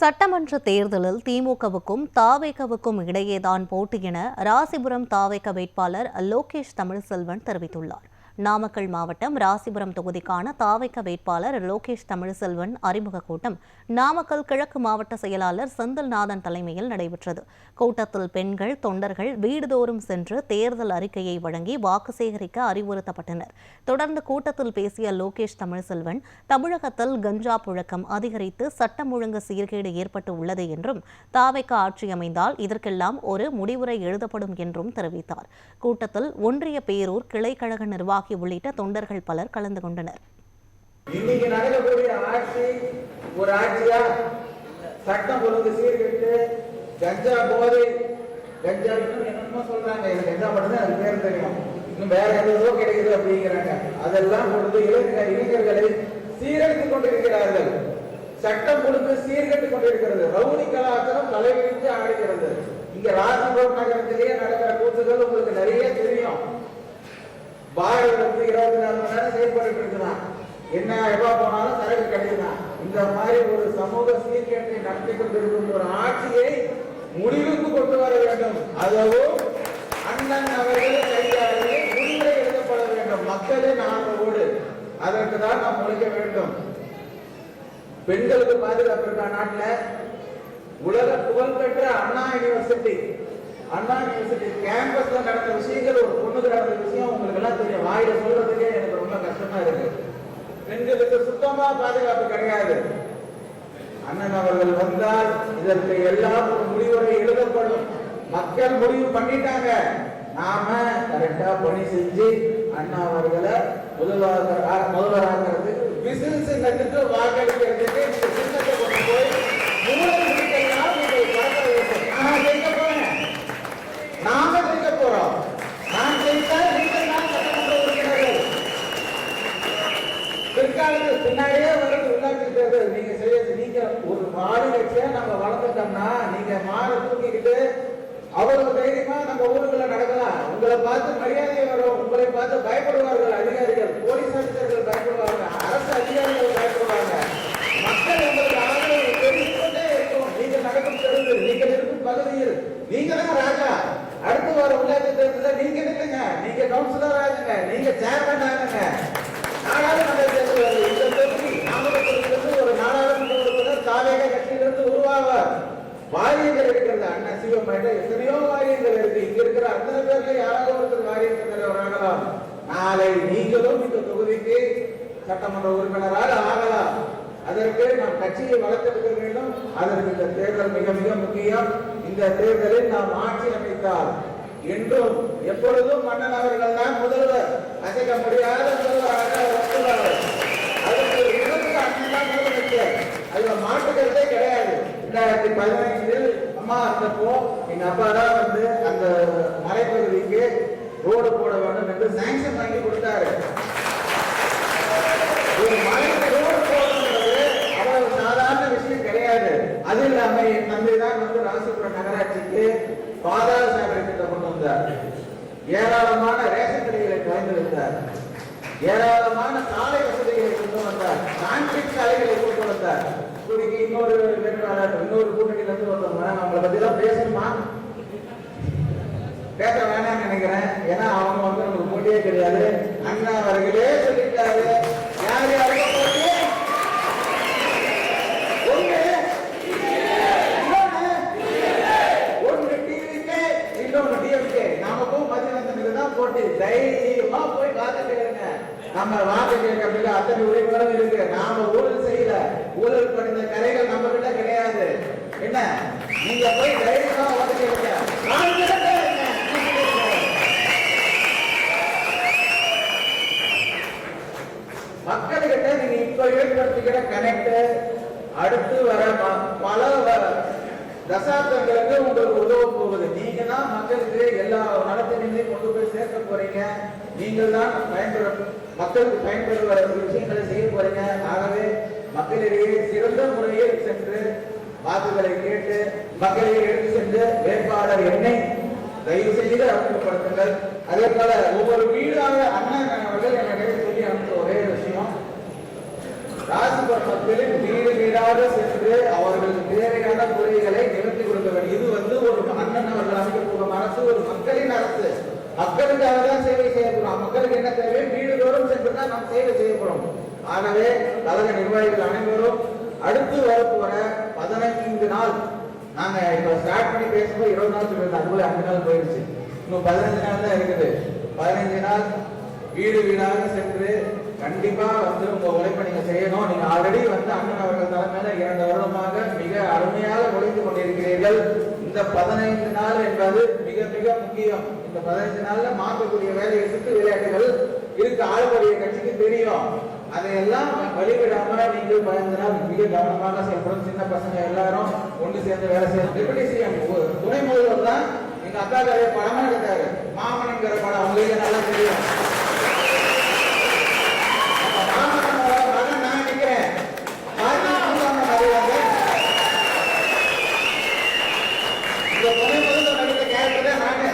சட்டமன்ற தேர்தலில் திமுகவுக்கும் தாவேகவுக்கும் இடையேதான் போட்டி என ராசிபுரம் தாவேக வேட்பாளர் லோகேஷ் தமிழ்செல்வன் தெரிவித்துள்ளார். நாமக்கல் மாவட்டம் ராசிபுரம் தொகுதிக்கான தாவேக வேட்பாளர் லோகேஷ் தமிழ்செல்வன் அறிமுக கூட்டம் நாமக்கல் கிழக்கு மாவட்ட செயலாளர் செந்தில்நாதன் தலைமையில் நடைபெற்றது. கூட்டத்தில் பெண்கள், தொண்டர்கள் வீடுதோறும் சென்று தேர்தல் அறிக்கையை வழங்கி வாக்கு சேகரிக்க அறிவுறுத்தப்பட்டனர். தொடர்ந்து கூட்டத்தில் பேசிய லோகேஷ் தமிழ்செல்வன், தமிழகத்தில் கஞ்சா புழக்கம் அதிகரித்து சட்டம் ஒழுங்கு சீர்கேடு ஏற்பட்டு உள்ளது என்றும், தாவேக ஆட்சி அமைந்தால் இதற்கெல்லாம் ஒரு முடிவுரை எழுதப்படும் என்றும் தெரிவித்தார். கூட்டத்தில் ஒன்றிய பேரூர் கிளைக்கழக நிர்வாகி உள்ளிட்ட தொண்டர்கள் பலர் கலந்து கொண்டனர். இன்னைக்கு நடக்கக்கூடிய ஆட்சி ஒரு ஆட்சியா? சட்டம் ஒழுங்கு சீர்கெட்டு கஞ்சா போதை, கஞ்சா என்னமோ சொல்றாங்க, கஞ்சா மட்டும்தான் அது பேர் தெரியும், இன்னும் வேற எதோ கிடைக்குது அப்படிங்கிறாங்க. அதெல்லாம் கொடுத்து இளைஞர்களை சீரழித்துக் கொண்டிருக்கிறார்கள். சட்டம் ஒழுங்கு சீர்கெட்டுக் கொண்டிருக்கிறது. ரவுடி கலாச்சாரம் தலைவிரித்து ஆடுகிறது. இங்க ராசிபுரம் நகரத்திலேயே நடக்கிற கூத்துகள் உங்களுக்கு நிறைய தெரியும். பாரதி 24 மணி நேரம் செயல்பட்டு இருக்கிறான். என்ன எவ்வளவு போனாலும் சரக்கு கிடைக்குதான். இந்த மாதிரி ஒரு சமூக சீர்கேட்டை நடத்தி கொண்டிருக்கும் ஒரு ஆட்சியை முடிவுக்கு கொண்டு வர வேண்டும். அதுவும் அண்ணன் அவர்கள் கையாளி முடிவுரை எழுதப்பட வேண்டும். மக்களின் ஆதரவோடு அதற்கு தான் நாம் உழைக்க வேண்டும். பெண்களுக்கு பாதுகாப்பு இருக்கா நாட்டில்? உலக புகழ்பெற்ற அண்ணா யூனிவர்சிட்டி கேம்பஸ்ல நடந்த விஷயங்கள், ஒரு பொண்ணுக்கு நடந்த விஷயம் உங்களுக்கு எல்லாம் தெரியும். வாயில சொல்றதுக்கே எனக்கு ரொம்ப கஷ்டமா இருக்கு. பெண்களுக்கு சுத்தமா பாதுகாப்பு கிடையாது. அண்ணன் அவர்கள் வந்தால் இதற்கு எல்லாம் ஒரு முடிவுரை எழுதப்படும். மக்கள் முடிவு பண்ணிட்டாங்க. நாம கரெக்டா பணி செஞ்சு அண்ணா அவர்களை முதல்வராகிறது விசில் சின்னத்துக்கு வாக்களிக்கிறதுக்கு இந்த சின்னத்தை கொண்டு போய் மூலமுடிக்கெல்லாம் நீங்கள் பறக்க வேண்டும். நான் ஜெயிக்க போறேன், நாம ஜெயிக்க போறோம். நான் ஜெயித்தால் நீங்கள் தான் சட்டமன்ற உறுப்பினர்கள். பிற்காலத்தில் பின்னாடியே வருது உள்ளாட்சி தேர்தல். நீங்க ஒரு மாநிலத்தை நம்ம வளர்ந்துட்டோம்னா நீங்க மாற தூக்கிக்கிட்டு அவ்வளவு தைரியமா நம்ம ஊருக்குள்ள நடக்கலாம். உங்களை பார்த்து மரியாதை வரும், உங்களை பார்த்து பயப்படுவார்கள் அதிகாரிகள், போலீஸ் அதிகாரிகள் பயப்படுவாங்க, அரசு அதிகாரிகள் பயப்படுவாங்க. மக்கள் உங்களுக்கு ஆதரவு தெரிவித்துக்கொண்டே இருக்கும். நீங்கள் நடக்கும் தெருவில், நீங்கள் இருக்கும் பகுதியில் நீங்க தான் ராஜா. அடுத்து வர உள்ளாட்சி தேர்தலில் நீங்க நிற்குங்க, நீங்க கவுன்சிலர் ஆகுங்க, நீங்க சேர்மன் ஆகுங்க. நாடாளுமன்ற தேர்தல் இந்த தொகுதி நாமக்கல் ஒரு நாடாளுமன்ற உறுப்பினர் தாவேக கட்சியிலிருந்து உருவாவார். வாரியங்கள் இருக்கிறது. அண்ணன் சிவம் எத்தனையோ வாரியங்கள் இருக்கு. இங்க இருக்கிற அத்தனை பேர்ல யாராவது ஒருத்தர் வாரியங்கள் தலைவராகலாம். நாளை நீங்களும் இந்த தொகுதிக்கு சட்டமன்ற உறுப்பினராக ஆகலாம். அதற்கு நாம் கட்சியை வளர்த்தெடுக்க வேண்டும். அதற்கு இந்த தேர்தல் மிக மிக முக்கியம். இந்த தேர்தலில் நாம் ஆட்சி அமைத்தால் என்றும் எப்பொழுதும் மன்னன் அவர்கள் தான் முதல்வர், அசைக்க முடியாத முதல்வராக வந்துள்ளார். அதற்கு விபத்து அண்ணன் தான் முதலமைச்சர். அதுல மாற்றுக்கிறதே கிடையாது. 2015 அம்மா இருந்தப்போ எங்க அப்பா தான் வந்து அந்த மலைப்பகுதிக்கு ரோடு போட வேண்டும் என்று சாங்ஷன் வாங்கி கொடுத்தாரு. ஒரு மலைக்கு ரோடு போடுறது அவ்வளவு சாதாரண விஷயம் கிடையாது. அது இல்லாம என் தந்தை தான் வந்து ராசிபுரம் நகராட்சிக்கு பாதாள சாக்கடை திட்டம் கொண்டு வந்தார். ஏராளமான ரேஷன் கடைகளை திறந்திருந்தார். ஏராளமான சாலை வசதிகளை கொண்டு வந்தார். கான்கிரீட் சாலைகளை கொண்டு வந்தார். இன்னொரு வேட்பாளர் இன்னொரு கூட்டணியில இருந்து வந்தவங்க அவங்களை பத்தி தான் பேசணுமா? பேச வேணாம்னு நினைக்கிறேன். ஏன்னா அவங்க வந்து நமக்கு போட்டியே கிடையாது. அண்ணா அவர்களே சொல்லிட்டாரு, யார் யாருக்கு போட்டி? ஒன்று டிவிக்கு, இன்னொன்று டிஎம்கே. நமக்கும் மதிவந்தனுக்கு தான் போட்டி. தைரியமா போய் பார்த்துட்டு இருங்க. நம்ம வாக்கு கேட்கறதுக்கு அத்தனை உரிமைகளும் இருக்கு. நாம ஊழல் செய்யல, ஊழல் பண்ணின கரைகள் நம்ம கிட்ட கிடையாது. என்ன நீங்க போய் தைரியமா வாக்கு கேட்க. மக்கள்கிட்ட நீங்க இப்ப ஏற்படுத்திக்கிற கனெக்ட் அடுத்து வர பல தசாப்தங்களுக்கு உங்களுக்கு உதவ போகுது. நீங்க தான் மக்களுக்கு எல்லா நலத்தினையும் கொண்டு போய் சேர்க்க போறீங்க. நீங்கள் தான் மக்களுக்கு பயன்படுற விஷயங்களை செய்ய போறீங்க. ஆகவே மக்களிடையே சிறந்த முறையில் சென்று வாக்குகளை கேட்டு மக்களிடையே எடுத்து சென்று வேட்பாளர் எண்ணை தயவு செய்து அறிமுகப்படுத்துங்கள். அதே போல ஒவ்வொரு வீடாக அண்ணன் அவர்கள் என்னிடையே சொல்லி அனுப்பின ஒரே விஷயம், ராசிபுரம் மக்களின் வீடு வீடாக சென்று அவர்களுக்கு தேவை மக்களுக்காக தான் சேவை செய்யப்படும். மக்களுக்கு என்ன தேவை, வீடுதோறும் சென்று தான் நாம் சேவை செய்யப்படும். ஆகவே கழக நிர்வாகிகள் அனைவரும் அடுத்து வரப்போற 15 நாள், நாங்க இப்ப ஸ்டார்ட் பண்ணி பேசும்போது 20 நாள் சொல்லிருந்தோம், அதுக்குள்ள 5 நாள் போயிடுச்சு. இன்னும் 15 நாள் தான் இருக்குது. 15 நாள் வீடு வீடாக சென்று கண்டிப்பா உங்க உழைப்பை நீங்க செய்யணும். நீங்க ஆல்ரெடி அண்ணன் அவர்கள் தலைமையில 2 வருடமாக மிக அருமையாக உழைத்து கொண்டிருக்கிறீர்கள். இந்த 15 நாள் என்பது மிக மிக முக்கியம். இந்த 15 நாள்ல மாற்றக்கூடிய வேலையை சுற்று விளையாட்டுகள் இருக்கு. ஆளுடைய கட்சிக்கு தெரியும். அதையெல்லாம் வழிவிடாம நீங்கள் 15 நாள் மிக கவனமாக செயல்படும். சின்ன பசங்க எல்லாரும் ஒன்று சேர்ந்து வேலை செய்யணும். டெபுட்டி சிஎம் துணை முதல்வர் தான் எங்க அக்கா கதைய படமா எடுத்தாரு. மாமன்ங்கிற படம் உங்களுக்கு நல்லா தெரியும். நான் நினைக்கிறேன் இந்த துணை முதல்வர் நடித்த கேரக்டர் தான் நானு.